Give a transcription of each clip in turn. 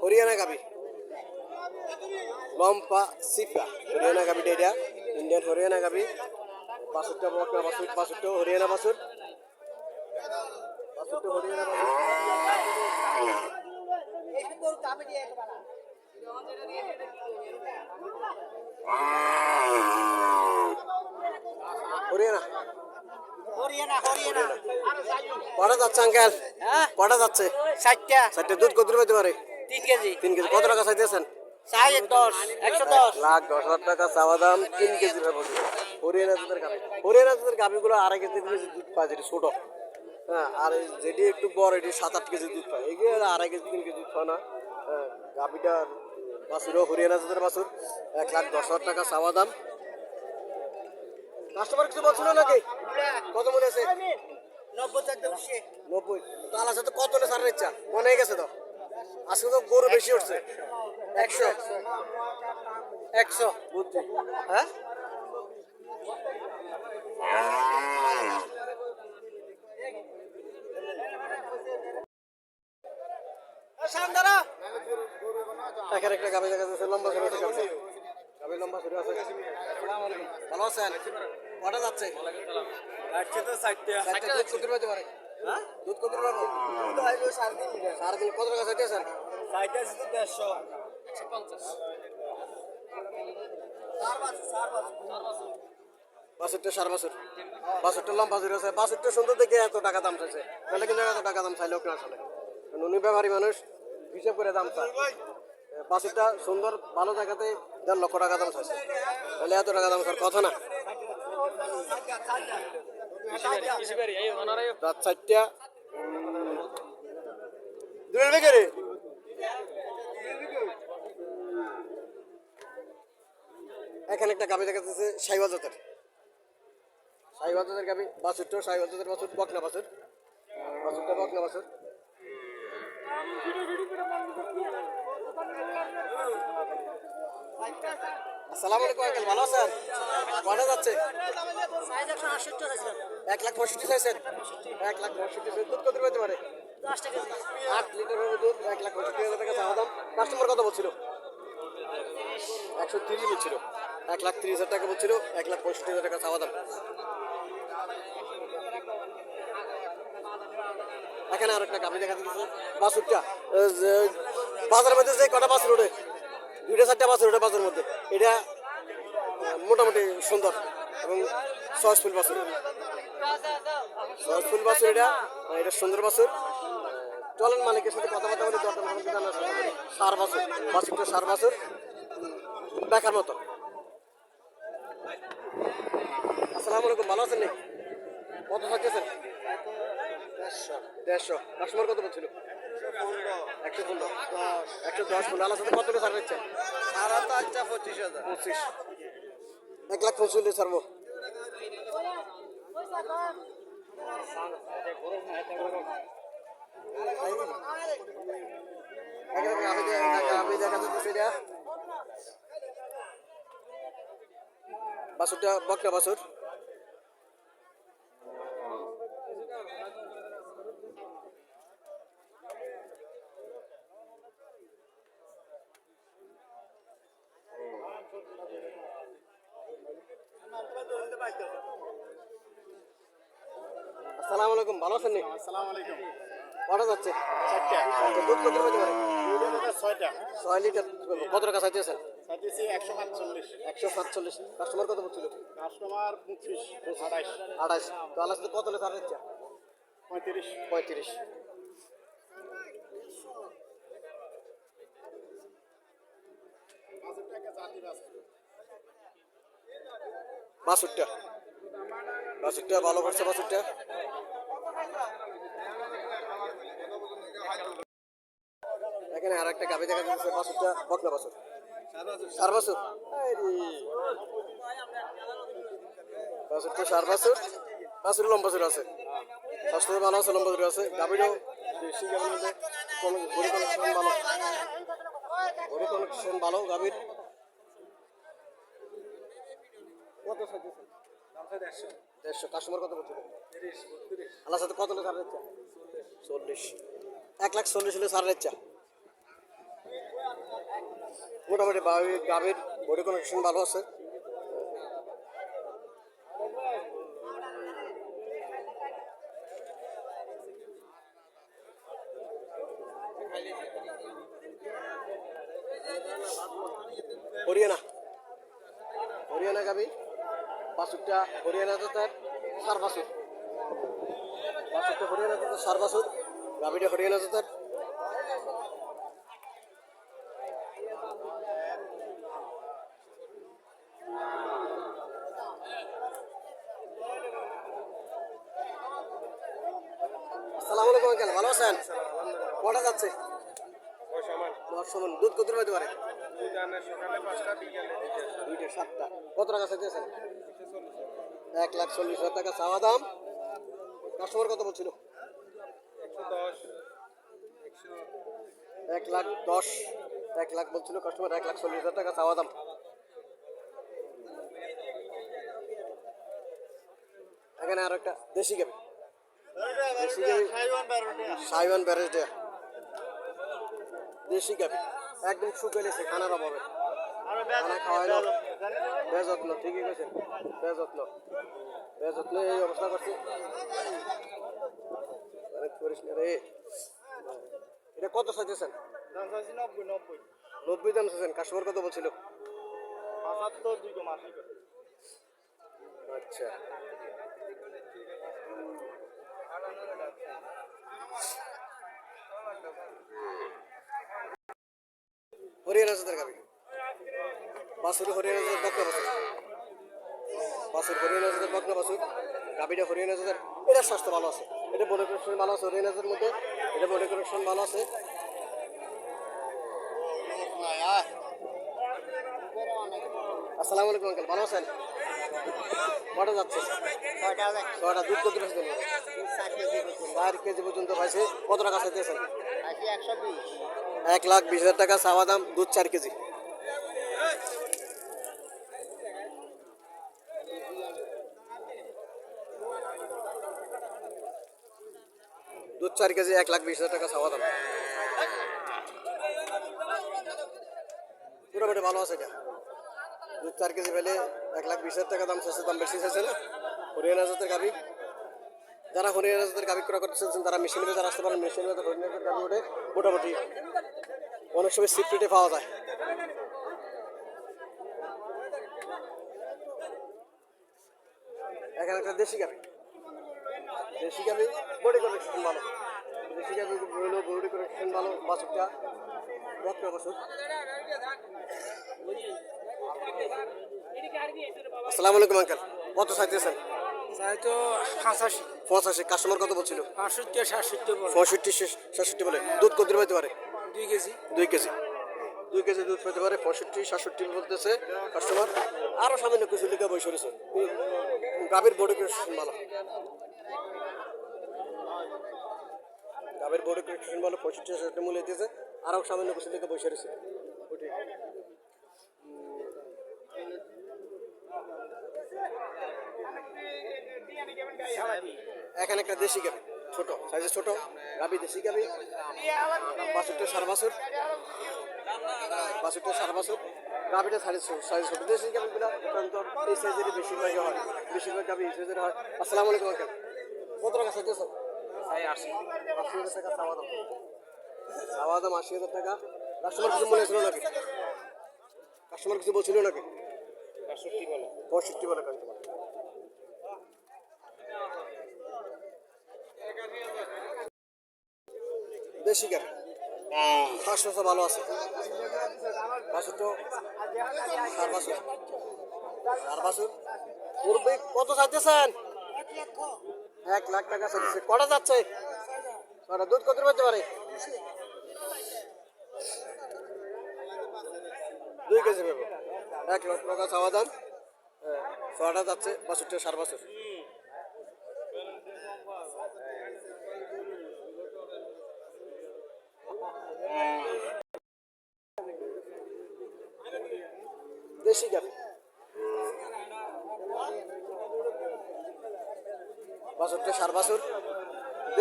হরিয়ানা গাবি লম্পা সিফা হরিয়ানা গাবিটা এটা ইন্ডিয়ান হরিয়ানা গাবি বাছুরটা বকনা বাছুর বাছুরটা হরিয়ানা বাছুর বাছুরটা হরিয়ানা বাছুর হরিয়ানা কটা যাচ্ছে আঙ্কেল কটা যাচ্ছে 60টা দুধ কত পেতে পারে 3 কেজি কত টাকা চাইতেছেন 1,10,000 টাকা চাওয়া দাম 3 কেজি হরিয়ানা দুধের গাভিগুলো 2.5 কেজি দুধ পায় যেটি ছোট হ্যাঁ আর যেটি একটু বড় এটি 7-8 কেজি দুধ পায় এগুলো 2.5 কেজি 3 কেজি দুধ পায় না গাভিটার বাছুরও হরিয়ানা দুধের বাছুর 1,10,000 টাকা চাওয়া দাম কাস্টমার কিছু বলছিল নাকি কত মনে আছে 90 তো আলাদা সাথে কত সারের ইচ্ছা মনে হয়ে গেছে তো আজকে তো গরু বেশি উঠছে 100 বুঝছি হ্যাঁ একটা গাভি দেখা যাচ্ছে লম্বা করে আছে গাভি লম্বা করে আছে ভালো আছেন কটা যাচ্ছে তো 60টা দুধ কত পেতে পারে হ্যাঁ দুধ কত পারবো দুধ আইলো 3.5 কত টাকা চাইতেছেন চাইতেছি তো 150 বাছুরটা সার বাছুরটা লম্বা জুড়ে আছে বাছুরটা সুন্দর দেখে এত টাকা দাম চাইছে তাহলে কিন্তু এত টাকা দাম চাইলেও কেউ আসলে উনি ব্যাপারী মানুষ হিসাব করে দাম চায় বাছুরটা সুন্দর ভালো জায়গাতে 1.5 লক্ষ টাকা দাম চাইছে তাহলে এত টাকা দাম স্যার কথা না রাত 4টা দূরের বেগে রে এখানে একটা গাভি দেখা যাচ্ছে শাহিওয়াল জাতের গাভি বাছুরটা শাহিওয়াল জাতের বাছুর বকনা বাছুরটা বকনা বাছুর আসসালামু আলাইকুম আঙ্কেল ভালো আছেন কটা যাচ্ছে 1,65,000 চাইছেন 1,65,000 দুধ কত পেতে পারে 8 লিটার হবে দুধ 1,65,000 টাকা চাওয়া দাম কাস্টমার কত বলছিল 130 বলছিল 1,30,000 টাকা বলছিল 1,65,000 টাকা চাওয়া দাম এখানে আর একটা গাভি দেখা যাচ্ছে বাছুরটা বাজারের মধ্যে যে কটা বাছুর ওঠে 2-4টা বাছুর ওঠে বাজারের মধ্যে এটা মোটামুটি সুন্দর এবং সহজফুল বাছুর এটা সুন্দর বাছুর চলেন মালিকের সাথে কথাবার্তা বলে সার বাছুরটা সার বাছুর দেখার মতো আসসালামু আলাইকুম ভালো আছেন কত থাকতেছেন 150 কাস্টমার কত বলছিল 110 আলাদা সাথে কত সার দিচ্ছেন 25,000 1,65,000 ছাড়বো বাছুরটা বকনা বাছুর আসসালামু আলাইকুম ভালো আছেন আসসালামু আলাইকুম কটা যাচ্ছে 4টা দুধ কত পেতে পারে 6 লিটার কত টাকা চাইতেছেন চাইতেছি 145 কাস্টমার কত বলছিল কাস্টমার 25 28 তো আলাদা সাথে কত সার দিচ্ছে 35 বাছুরটা ভালো করছে বাছুরটা এখানে আর একটা গাভি দেখা যাচ্ছে বাছুরটা বকনা বাছুর সার বাছুর বাছুরটা সার বাছুর লম্বা বাছুর আছে স্বাস্থ্য ভালো আছে লম্বা বাছুর আছে গাভিরও দেশি গাভির মধ্যে বড়ি কালেকশন ভালো গাভির কত চাইতেছে 150 কাস্টমার কত বলছিল 30 32 আল্লাহ সাথে কত ছাড় দিচ্ছে 40 1,40,000 হলে সার ইচ্ছা মোটামুটি গাভীর বডি কন্ডিশন ভালো আছে। হরিয়ানা হরিয়ানা গাভী বাছুরটা হরিয়ানা জাতের সার বাছুর, বাছুরটা হরিয়ানা জাতের সার বাছুর, গাভীটা হরিয়ানা জাতের। আসসালামু আলাইকুম আঙ্কেল, ভালো আছেন? কটা যাচ্ছে? 10 সমান। দুধ কত পাইতে পারে? দুইটা 7টা। কত টাকা চাইতেছেন? 1,40,000 টাকা চাওয়া দাম। কাস্টমার কত বলছিল? 1,10,000 1 লাখ বলছিল কাস্টমার। 1,40,000 টাকা চাওয়া দাম। এখানে আর একটা দেশি গাবি, দেশি গাবি সাইওয়ান ব্যারেজ দেয়া দেশি গাবি একদম শুকাইলেছে খানার অভাবে, খানা খাওয়াই না, বেযত্ন। ঠিকই কইছেন, বেযত্ন বেযত্ন এই অবস্থা করছে। অনেক করিস না রে। এটা কত চাইতেছেন? 90 দাম চাইছেন। কাস্টমার কত বলছিল? 75 আচ্ছা, হরিয়ানা জাতের গাবি, বাছুর হরিয়ানা জাতের বকনা বাছুর, বাছুর হরিয়ানা জাতের বকনা বাছুর, গাবিটা হরিয়ানা জাতের। এটার স্বাস্থ্য ভালো আছে, এটা বডি কন্ডিশন ভালো আছে হরিয়ানা জাতের মধ্যে, এটা বডি কন্ডিশন ভালো আছে। আসসালামু আলাইকুম আঙ্কেল, ভালো আছেন? কটা যাচ্ছে? 6টা। দুধ কত বেশি দেবেন? 4 কেজি পর্যন্ত পাইছে। কত টাকা চাইতেছেন? 1,20,000 টাকা চাওয়া দাম। দুধ 4 কেজি। দুধ 4 কেজি, 1,20,000 টাকা চাওয়া দাম। মোটামুটি ভালো আছে এটা। দুধ 4 কেজি পেলে 1,20,000 টাকা দাম চাইছে, দাম বেশি চাইছে না? হরিয়ানা জাতের গাভি, যারা হরিয়ানা জাতের গাভি ক্রয় করতে চাইছেন তারা মেশিন বাজার আসতে পারেন। মেশিন বাজার হরিয়ানা জাতের গাভি ওঠে মোটামুটি অনেক সময় সিপ রেটে পাওয়া যায়। এখানে একটা দেশি গাভি, দেশি গাভি বডি কন্ডিশন ভালো, দেশি গাভি হইলেও বডি কন্ডিশন ভালো। বাছুরটা বকনা বাছুর। আসসালামু আলাইকুম আঙ্কেল, কত চাইতেছেন? তো 85 85। কাস্টমার কত বলছিল? 65 67 বলে 65 66 বলে। দুধ কত পাইতে পারে? 2 কেজি 2 কেজি। 2 কেজি দুধ পেতে পারে। 65 67 বলতেছে কাস্টমার। আরো সামান্য কিছু লিখে বই সরেছে। গাভীর বডি কন্ডিশন ভালো, গাভীর বডি কন্ডিশন ভালো। 65 67 মূল্য দিতেছে। আরো সামান্য কিছু লিখে বই সরেছে। এখানে একটা দেশি গাভি, ছোট সাইজে ছোট গাভি, দেশি গাভি। বাছুরটা সার বাছুর, বাছুরটা সার বাছুর, গাভিটা সাইজ ছোট। দেশি গাভিগুলো সাধারণত এই সাইজেরই বেশিরভাগই হয়, বেশিরভাগ গাভি এই সাইজের হয়। আসসালামু আলাইকুম আঙ্কেল, কত টাকা চাইতেছ? 80,000 টাকা চাওয়া দাম। চাওয়া দাম 80,000 টাকা। কাস্টমার কিছু মনে ছিল নাকি? কাস্টমার কিছু বলছিল নাকি? 65 বলে কাস্টমার। দেশি গাভি স্বাস্থ্য ভালো আছে। বাছুরটা সার বাছুর, সার বাছুর। পূর্বে কত চাইতেছেন? 1 লাখ টাকা চাইতেছে। কটা যাচ্ছে? 6টা। দুধ কত পেতে পারে? 2 কেজি পাবো। 1 লাখ টাকা চাওয়া দাম। 6টা যাচ্ছে। বাছুরটা সার বাছুর। দেশি গাভি, বাছুরটা সার বাছুর,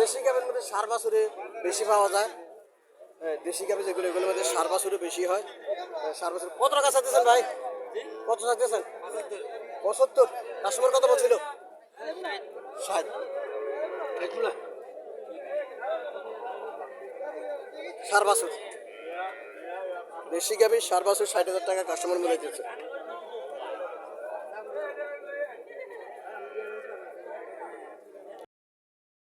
দেশি গাভীর মধ্যে সার বাছুরে বেশি পাওয়া যায়। হ্যাঁ, দেশি গাভী যেগুলো এগুলোর মধ্যে সার বাছুরে বেশি হয়। সার বাছুর কত টাকা চাইতেছেন ভাই? কত চাইতেছেন? 75। কাস্টমার কত বলছিল? 60। সার বাছুর দেশি গাভী সার বাছুর 60,000 টাকা কাস্টমার মূল্য দিচ্ছে।